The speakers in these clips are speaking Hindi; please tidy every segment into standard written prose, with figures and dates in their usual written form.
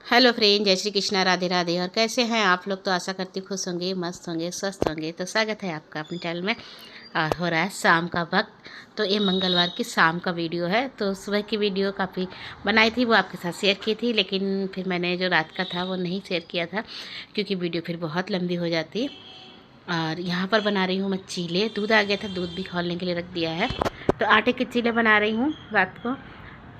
हेलो फ्रेंड, जय श्री कृष्णा, राधे राधे। और कैसे हैं आप लोग? तो आशा करती खुश होंगे, मस्त होंगे, स्वस्थ होंगे। तो स्वागत है आपका अपने चैनल में। और हो रहा है शाम का वक्त। तो ये मंगलवार की शाम का वीडियो है। तो सुबह की वीडियो काफ़ी बनाई थी, वो आपके साथ शेयर की थी, लेकिन फिर मैंने जो रात का था वो नहीं शेयर किया था क्योंकि वीडियो फिर बहुत लंबी हो जाती। और यहाँ पर बना रही हूँ मैं चीले। दूध आ गया था, दूध भी खौलने के लिए रख दिया है। तो आटे के चीले बना रही हूँ रात को,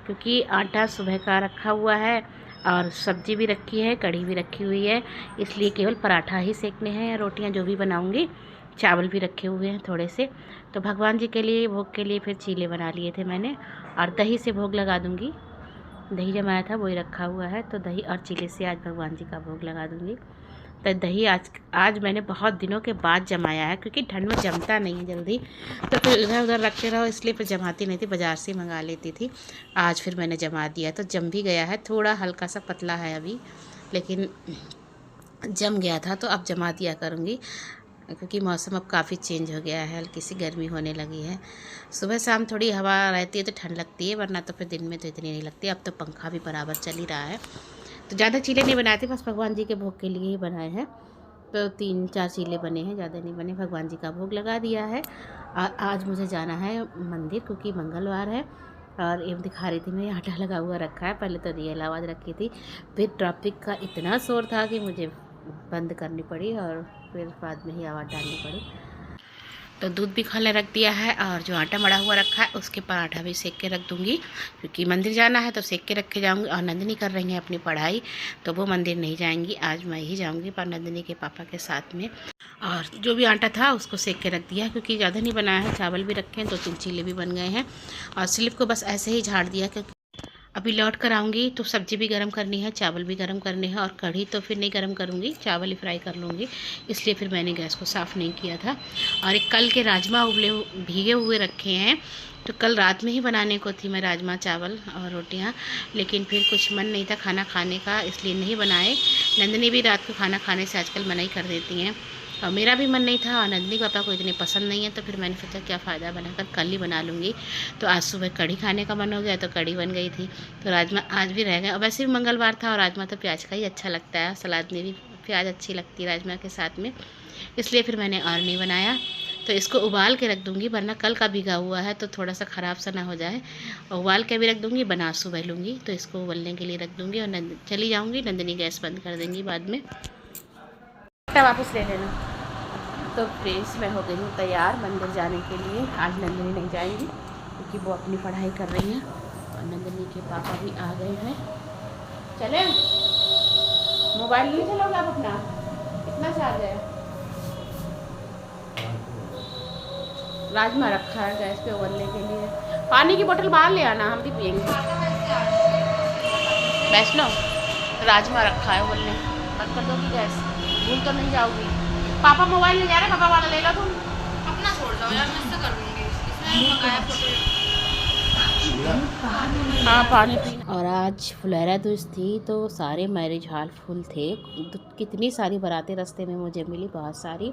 क्योंकि आटा सुबह का रखा हुआ है और सब्जी भी रखी है, कढ़ी भी रखी हुई है, इसलिए केवल पराठा ही सेकने हैं या रोटियां जो भी बनाऊंगी। चावल भी रखे हुए हैं थोड़े से। तो भगवान जी के लिए भोग के लिए फिर चीले बना लिए थे मैंने। और दही से भोग लगा दूंगी। दही जमाया था वही रखा हुआ है, तो दही और चीले से आज भगवान जी का भोग लगा दूंगी। तो दही आज मैंने बहुत दिनों के बाद जमाया है, क्योंकि ठंड में जमता नहीं है जल्दी। तो फिर इधर उधर रखते रहो, इसलिए फिर जमाती नहीं थी, बाज़ार से मंगा लेती थी। आज फिर मैंने जमा दिया तो जम भी गया है। थोड़ा हल्का सा पतला है अभी, लेकिन जम गया था। तो अब जमा दिया करूँगी, क्योंकि मौसम अब काफ़ी चेंज हो गया है, हल्की सी गर्मी होने लगी है। सुबह शाम थोड़ी हवा रहती है तो ठंड लगती है, वरना तो फिर दिन में तो इतनी नहीं लगती। अब तो पंखा भी बराबर चल ही रहा है। तो ज़्यादा चीले नहीं बनाए थे, बस भगवान जी के भोग के लिए ही बनाए हैं। तो 3-4 चीले बने हैं, ज़्यादा नहीं बने। भगवान जी का भोग लगा दिया है। आज मुझे जाना है मंदिर, क्योंकि मंगलवार है। और ये दिखा रही थी मैं, आटा लगा हुआ रखा है। पहले तो रियल आवाज़ रखी थी, फिर ट्रैफिक का इतना शोर था कि मुझे बंद करनी पड़ी और फिर बाद में ही आवाज़ डालनी पड़ी। तो दूध भी खौलने रख दिया है, और जो आटा मड़ा हुआ रखा है उसके पराठा भी सेक के रख दूँगी, क्योंकि मंदिर जाना है तो सेक के रख के जाऊँगी। और नंदिनी कर रही है अपनी पढ़ाई, तो वो मंदिर नहीं जाएंगी, आज मैं ही जाऊँगी पर नंदिनी के पापा के साथ में। और जो भी आटा था उसको सेक के रख दिया, क्योंकि ज़्यादा नहीं बनाया है। चावल भी रखे हैं, 2-3 चीले भी बन गए हैं। और स्लिप को बस ऐसे ही झाड़ दिया, क्योंकि अभी लौट कर आऊँगी तो सब्ज़ी भी गर्म करनी है, चावल भी गर्म करने हैं। और कढ़ी तो फिर नहीं गर्म करूँगी, चावल ही फ्राई कर लूँगी, इसलिए फिर मैंने गैस को साफ़ नहीं किया था। और एक कल के राजमा भीगे हुए रखे हैं, तो कल रात में ही बनाने को थी मैं राजमा चावल और रोटियां, लेकिन फिर कुछ मन नहीं था खाना खाने का, इसलिए नहीं बनाए। नंदिनी भी रात को खाना खाने से आजकल मना ही कर देती हैं, और मेरा भी मन नहीं था, और नंदिनी पापा को इतने पसंद नहीं है। तो फिर मैंने सोचा क्या फ़ायदा, बनाकर कल ही बना लूँगी। तो आज सुबह कढ़ी खाने का मन हो गया तो कढ़ी बन गई थी। तो राजमा आज भी रह गए। और वैसे भी मंगलवार था, और राजमा तो प्याज का ही अच्छा लगता है, सलाद में भी प्याज अच्छी लगती है राजमा के साथ में, इसलिए फिर मैंने और नहीं बनाया। तो इसको उबाल के रख दूँगी, वरना कल का भिगा हुआ है तो थोड़ा सा ख़राब सा ना हो जाए। उबाल के भी रख दूँगी, बना सुबह लूँगी। तो इसको उबलने के लिए रख दूँगी और चली जाऊँगी। नंदिनी गैस बंद कर देंगी बाद में, वापस ले लेना। तो फ्रेंड्स, मैं हो गई हूँ तैयार मंदिर जाने के लिए। आज नंदिनी नहीं जाएंगी, क्योंकि वो अपनी पढ़ाई कर रही हैं। और नंदिनी के पापा भी आ गए हैं। चले, मोबाइल नहीं चलोगे आप अपना? कितना चार्ज है? राजमा रखा है गैस पे उबलने के लिए। पानी की बोतल बाहर ले आना, हम भी पियेंगे। वैष्णव, राजमा रखा है उबलने, बंद कर दो कि गैस? भूल तो नहीं जाओगी? पापा मोबाइल ले जा रहे, पापा वाला ले लो तुम। अपना छोड़ जाओ यार, मैं इससे कर लूँगी। इसने मंगाया फोटो। हाँ, पानी पीना। और आज फुलेरा दूज थी, तो सारे मैरिज हॉल फुल थे। कितनी सारी बारातें रास्ते में मुझे मिली, बहुत सारी।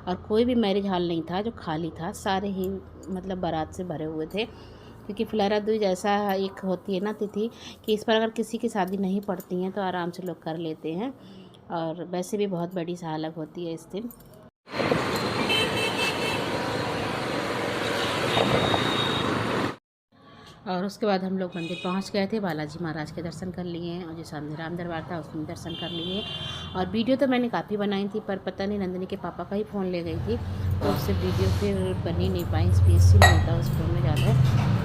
और कोई भी मैरिज हॉल नहीं था जो खाली था, सारे ही मतलब बारात से भरे हुए थे। क्योंकि फुलेरा दूज ऐसा एक होती है ना तिथि, कि इस पर अगर किसी की शादी नहीं पड़ती हैं तो आराम से लोग कर लेते हैं। और वैसे भी बहुत बड़ी सालग होती है इस दिन। और उसके बाद हम लोग मंदिर पहुंच गए थे, बालाजी महाराज के दर्शन कर लिए हैं, और जो सामने राम दरबार था उसमें दर्शन कर लिए। और वीडियो तो मैंने काफ़ी बनाई थी, पर पता नहीं नंदिनी के पापा का ही फ़ोन ले गई थी, तो उससे वीडियो फिर बनी नहीं पाई, स्पेस ही नहीं होता उस फ़ोन में ज़्यादा।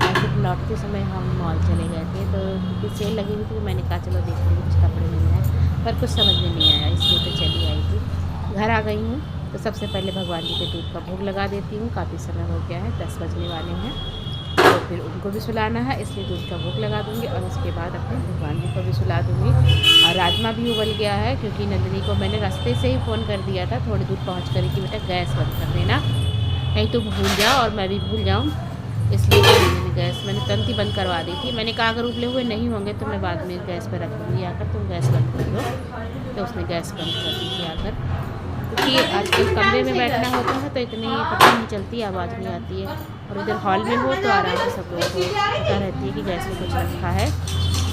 और फिर लौटते समय हम मॉल चले गए थे, तो क्योंकि सेल लगी हुई थी, तो मैंने कहा चलो देखते हैं कुछ कपड़े मिल जाए, पर कुछ समझ में नहीं आया, इसलिए तो चली आई थी। घर आ गई हूँ, तो सबसे पहले भगवान जी के दूध का भोग लगा देती हूँ। काफ़ी समय हो गया है, 10 बजने वाले हैं, तो फिर उनको भी सुलाना है, इसलिए दूध का भोग लगा दूंगी। और उसके बाद अपने भगवान जी को भी सुला दूंगी। और राजमा भी उबल गया है, क्योंकि नंदिनी को मैंने रास्ते से ही फ़ोन कर दिया था थोड़ी दूर पहुंच कर कि बेटा गैस बंद कर देना, नहीं तो भूल जाओ और मैं भी भूल जाऊँ, इसलिए मैंने गैस तुरंत ही बंद करवा दी थी। मैंने कहा अगर उबले हुए नहीं होंगे तो मैं बाद में गैस पर रख दूँगी, आकर तुम गैस बंद कर दो। तो उसने गैस बंद कर दी थी आकर, क्योंकि आजकल कमरे में बैठना होता है तो इतनी पता नहीं चलती, आवाज़ नहीं आती है। और इधर हॉल में हो तो आराम से सब लोगों को पता रहती है कि गैस में कुछ रखा है।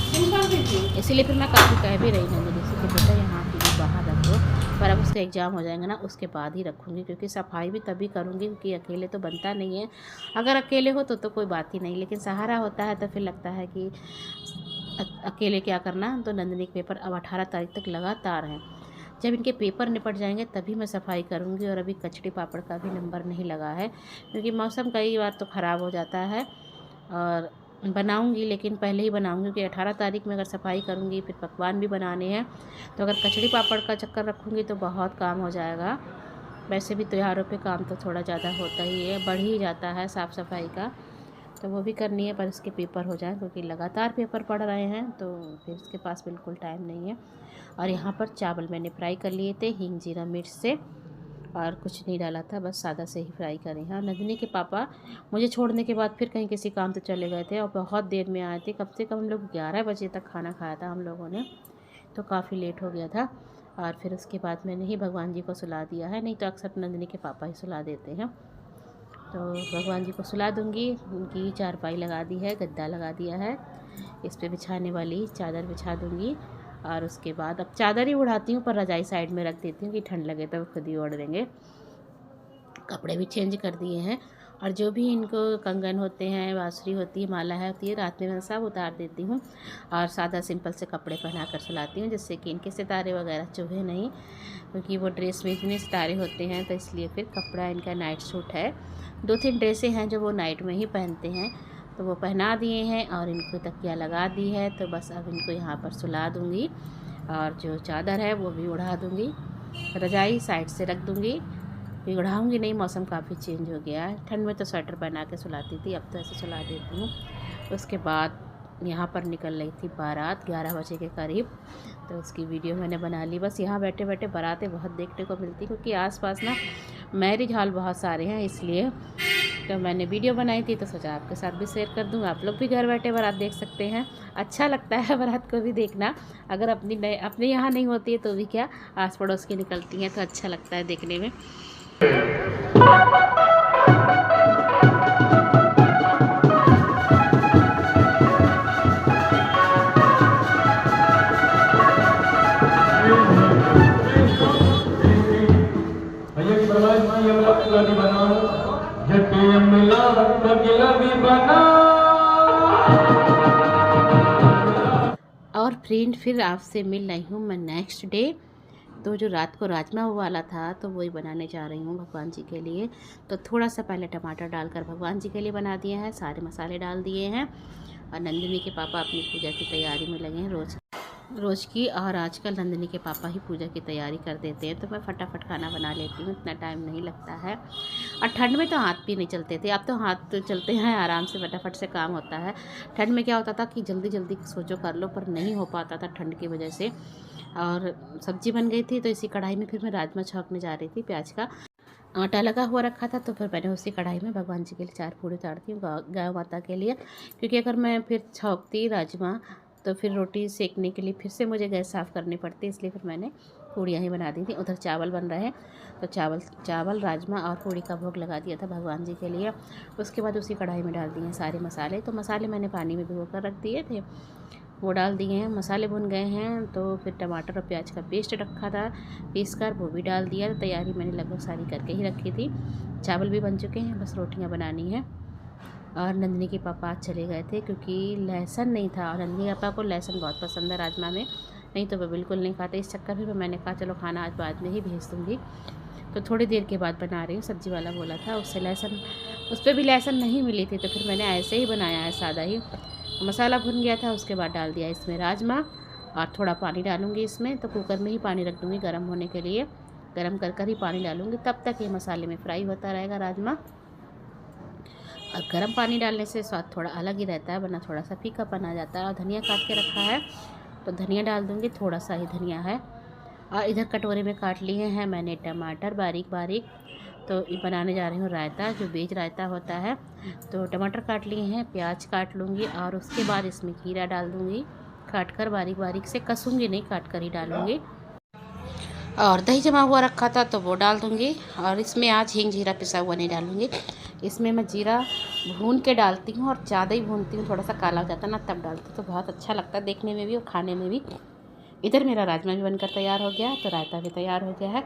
इसीलिए फिर मैं काफ़ी कह भी रही नंदिनी से कि बेटा यहाँ की भी बाहर रख दो, पर अब उसका एग्ज़ाम हो जाएगा ना उसके बाद ही रखूँगी, क्योंकि सफाई भी तभी करूँगी क्योंकि अकेले तो बनता नहीं है। अगर अकेले हो तो कोई बात ही नहीं, लेकिन सहारा होता है तो फिर लगता है कि अकेले क्या करना। तो नंदिनी के पेपर अब 18 तारीख तक लगातार हैं। जब इनके पेपर निपट जाएंगे तभी मैं सफाई करूँगी। और अभी कचड़ी पापड़ का भी नंबर नहीं लगा है, क्योंकि मौसम कई बार तो ख़राब हो जाता है। और बनाऊंगी, लेकिन पहले ही बनाऊंगी, क्योंकि 18 तारीख में अगर सफाई करूंगी फिर पकवान भी बनाने हैं। तो अगर कचड़ी पापड़ का चक्कर रखूंगी तो बहुत काम हो जाएगा। वैसे भी त्योहारों पे काम तो थोड़ा ज़्यादा होता ही है, बढ़ ही जाता है साफ़ सफाई का, तो वो भी करनी है। पर इसके पेपर हो जाए, क्योंकि लगातार पेपर पढ़ रहे हैं तो फिर इसके पास बिल्कुल टाइम नहीं है। और यहाँ पर चावल मैंने फ्राई कर लिए थे हींग जीरा मिर्च से, और कुछ नहीं डाला था, बस सादा से ही फ्राई करे हैं। और नंदिनी के पापा मुझे छोड़ने के बाद फिर कहीं किसी काम तो चले गए थे और बहुत देर में आए थे। कम से कम हम लोग 11 बजे तक खाना खाया था हम लोगों ने, तो काफ़ी लेट हो गया था। और फिर उसके बाद मैंने ही भगवान जी को सुला दिया है, नहीं तो अक्सर नंदिनी के पापा ही सुला देते हैं। तो भगवान जी को सुला दूँगी। उनकी चारपाई लगा दी है, गद्दा लगा दिया है, इस पर बिछाने वाली चादर बिछा दूँगी। और उसके बाद अब चादर ही उड़ाती हूँ, पर रजाई साइड में रख देती हूँ कि ठंड लगे तो खुद ही ओढ़ देंगे। कपड़े भी चेंज कर दिए हैं। और जो भी इनको कंगन होते हैं, बाँसुरी होती है, माला है होती है, रात में मैं सब उतार देती हूँ और सादा सिंपल से कपड़े पहना कर सुलाती हूँ, जिससे कि इनके सितारे वगैरह चुभे नहीं, क्योंकि वो ड्रेस में इतने सितारे होते हैं। तो इसलिए फिर कपड़ा इनका नाइट सूट है, 2-3 ड्रेसें हैं जो वो नाइट में ही पहनते हैं, तो वो पहना दिए हैं और इनको तकिया लगा दी है। तो बस अब इनको यहाँ पर सुला दूँगी और जो चादर है वो भी उड़ा दूँगी, रजाई साइड से रख दूँगी, उड़ाऊँगी नहीं। मौसम काफ़ी चेंज हो गया है, ठंड में तो स्वेटर पहना के सुलाती थी, अब तो ऐसे सुला देती हूँ। उसके बाद यहाँ पर निकल रही थी बारात 11 बजे के करीब, तो उसकी वीडियो मैंने बना ली। बस यहाँ बैठे बैठे बारातें बहुत देखने को मिलती, क्योंकि आसपास ना मैरिज हॉल बहुत सारे हैं, इसलिए तो मैंने वीडियो बनाई थी, तो सोचा आपके साथ भी शेयर कर दूँ। आप लोग भी घर बैठे बारात देख सकते हैं, अच्छा लगता है बारात को भी देखना। अगर अपने यहाँ नहीं होती है तो भी क्या, आस पड़ोस की निकलती हैं तो अच्छा लगता है देखने में। और फ्रेंड फिर आपसे मिल रही हूँ मैं नेक्स्ट डे। तो जो रात को राजमा वाला था तो वही बनाने जा रही हूँ भगवान जी के लिए। तो थोड़ा सा पहले टमाटर डालकर भगवान जी के लिए बना दिया है, सारे मसाले डाल दिए हैं। और नंदिनी के पापा अपनी पूजा की तैयारी में लगे हैं रोज़ की। और आजकल नंदिनी के पापा ही पूजा की तैयारी कर देते हैं, तो मैं फटाफट खाना बना लेती हूँ, इतना टाइम नहीं लगता है। और ठंड में तो हाथ भी नहीं चलते थे, अब तो हाथ तो चलते हैं, आराम से फटाफट से काम होता है। ठंड में क्या होता था कि जल्दी जल्दी सोचो कर लो, पर नहीं हो पाता था ठंड की वजह से। और सब्ज़ी बन गई थी, तो इसी कढ़ाई में फिर मैं राजमा छौंकने जा रही थी। प्याज का आटा लगा हुआ रखा था, तो फिर मैंने उसी कढ़ाई में भगवान जी के लिए 4 पूड़ी उतारती हूँ गाय माता के लिए, क्योंकि अगर मैं फिर छौंकती राजमा तो फिर रोटी सेकने के लिए फिर से मुझे गैस साफ़ करनी पड़ती, इसलिए फिर मैंने पूड़ियाँ ही बना दी थी। उधर चावल बन रहे हैं, तो चावल राजमा और पूड़ी का भोग लगा दिया था भगवान जी के लिए। उसके बाद उसी कढ़ाई में डाल दिए हैं सारे मसाले। तो मसाले मैंने पानी में भिगो कर रख दिए थे, वो डाल दिए हैं, मसाले भुन गए हैं। तो फिर टमाटर और प्याज का पेस्ट रखा था पीस कर, वो भी डाल दिया। तैयारी मैंने लगभग सारी करके ही रखी थी। चावल भी बन चुके हैं, बस रोटियां बनानी है। और नंदिनी के पापा आज चले गए थे, क्योंकि लहसुन नहीं था, और नंदिनी के पापा को लहसुन बहुत पसंद है राजमा में, नहीं तो वो बिल्कुल नहीं खाते। इस चक्कर में मैंने कहा चलो खाना आज बाद में ही भेज दूँगी। तो थोड़ी देर के बाद बना रही हूँ, सब्ज़ी वाला बोला था, उससे लहसुन, उस पर भी लहसुन नहीं मिली थी, तो फिर मैंने ऐसे ही बनाया है सादा ही। मसाला भुन गया था, उसके बाद डाल दिया इसमें राजमा, और थोड़ा पानी डालूंगी इसमें। तो कुकर में ही पानी रख दूँगी गर्म होने के लिए, गर्म कर कर ही पानी डालूंगी, तब तक ये मसाले में फ्राई होता रहेगा राजमा। और गर्म पानी डालने से स्वाद थोड़ा अलग ही रहता है, वरना थोड़ा सा फीकापन आ जाता है। और धनिया काट के रखा है, तो धनिया डाल दूँगी, थोड़ा सा ही धनिया है। और इधर कटोरे में काट लिए हैं मैंने टमाटर बारीक बारीक। तो बनाने जा रही हूँ रायता, जो वेज रायता होता है। तो टमाटर काट लिए हैं, प्याज काट लूँगी, और उसके बाद इसमें खीरा डाल दूँगी, काट कर बारीक बारीक से, कसूँगी नहीं, काट कर ही डालूँगी। और दही जमा हुआ रखा था तो वो डाल दूँगी। और इसमें आज हींग जीरा पिसा हुआ नहीं डालूँगी। इसमें मैं जीरा भून के डालती हूँ और ज़्यादा ही भूनती हूँ, थोड़ा सा काला हो जाता है ना तब डालती हूँ, तो बहुत अच्छा लगता है देखने में भी और खाने में भी। इधर मेरा राजमा भी बनकर तैयार हो गया, तो रायता भी तैयार हो गया है।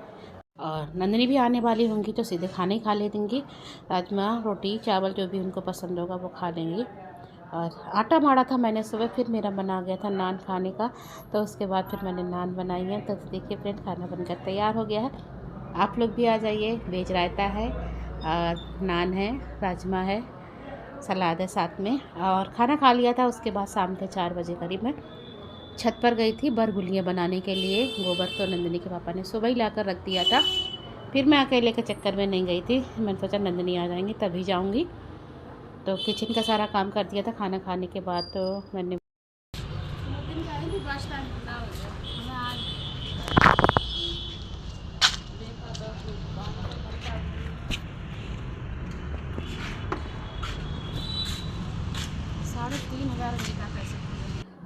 और नंदनी भी आने वाली होंगी तो सीधे खाना ही खा ले देंगी। राजमा रोटी चावल जो भी उनको पसंद होगा वो खा लेंगी। और आटा माड़ा था मैंने सुबह, फिर मेरा बना गया था नान खाने का, तो उसके बाद फिर मैंने नान बनाई है। तो देखिए फ्रेंड, खाना बनकर तैयार हो गया है। आप लोग भी आ जाइए। वेज रायता है और नान है, राजमा है, सलाद है साथ में। और खाना खा लिया था। उसके बाद शाम के 4 बजे करीब मैं छत पर गई थी बरगुलियाँ बनाने के लिए। गोबर तो नंदनी के पापा ने सुबह ही लाकर रख दिया था, फिर मैं अकेले के चक्कर में नहीं गई थी। मैंने सोचा नंदनी आ जाएंगी तभी जाऊंगी। तो किचन का सारा काम कर दिया था खाना खाने के बाद। तो मैंने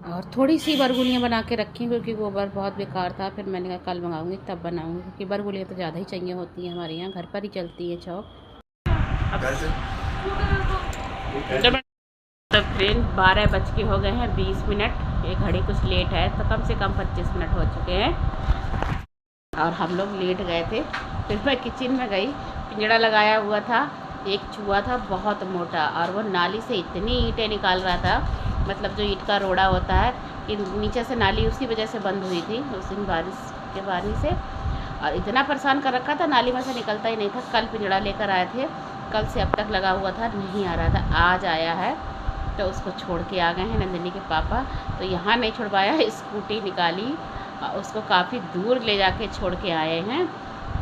और थोड़ी सी बरगुलियाँ बना के रखी क्योंकि गोबर बहुत बेकार था। फिर मैंने कहा कल मंगाऊंगी तब बनाऊंगी, क्योंकि बरगुलियाँ तो ज़्यादा ही चाहिए होती हैं, हमारे यहाँ घर पर ही चलती है चौक। तो फ्रेंड 12 बज के हो गए हैं 20 मिनट। ये घड़ी कुछ लेट है तो कम से कम 25 मिनट हो चुके हैं और हम लोग लेट गए थे। फिर मैं किचन में गई, पिंजड़ा लगाया हुआ था, एक चूहा था बहुत मोटा और वो नाली से इतनी ईंटें निकाल रहा था, मतलब जो ईंट का रोड़ा होता है कि नीचे से नाली उसी वजह से बंद हुई थी उस दिन बारिश के पानी से, और इतना परेशान कर रखा था, नाली में से निकलता ही नहीं था। कल पिंजड़ा लेकर आए थे, कल से अब तक लगा हुआ था, नहीं आ रहा था, आज आया है तो उसको छोड़ के आ गए हैं नंदिनी के पापा। तो यहाँ नहीं छुड़वाया, स्कूटी निकाली उसको काफ़ी दूर ले जाके छोड़ के आए हैं।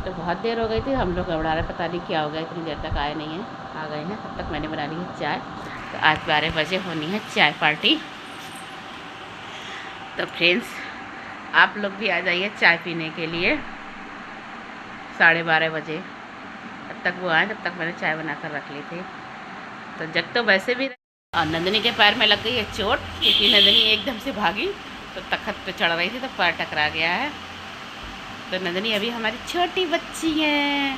तो बहुत देर हो गई थी, हम लोग घबरा रहे, पता नहीं क्या हो गया, इतनी देर तक आए नहीं हैं। आ गए हैं, तब तक मैंने बना ली है चाय। तो आज 12 बजे होनी है चाय पार्टी। तो फ्रेंड्स आप लोग भी आ जाइए चाय पीने के लिए 12:30 बजे। तब तक वो आए, तब तक मैंने चाय बनाकर रख ली थी। तो जग तो वैसे भी, और नंदनी के पैर में लग गई है चोट, क्योंकि नंदनी एकदम से भागी तो तख्त पे चढ़ रही थी तो पैर टकरा गया है। तो नंदनी अभी हमारी छोटी बच्ची है।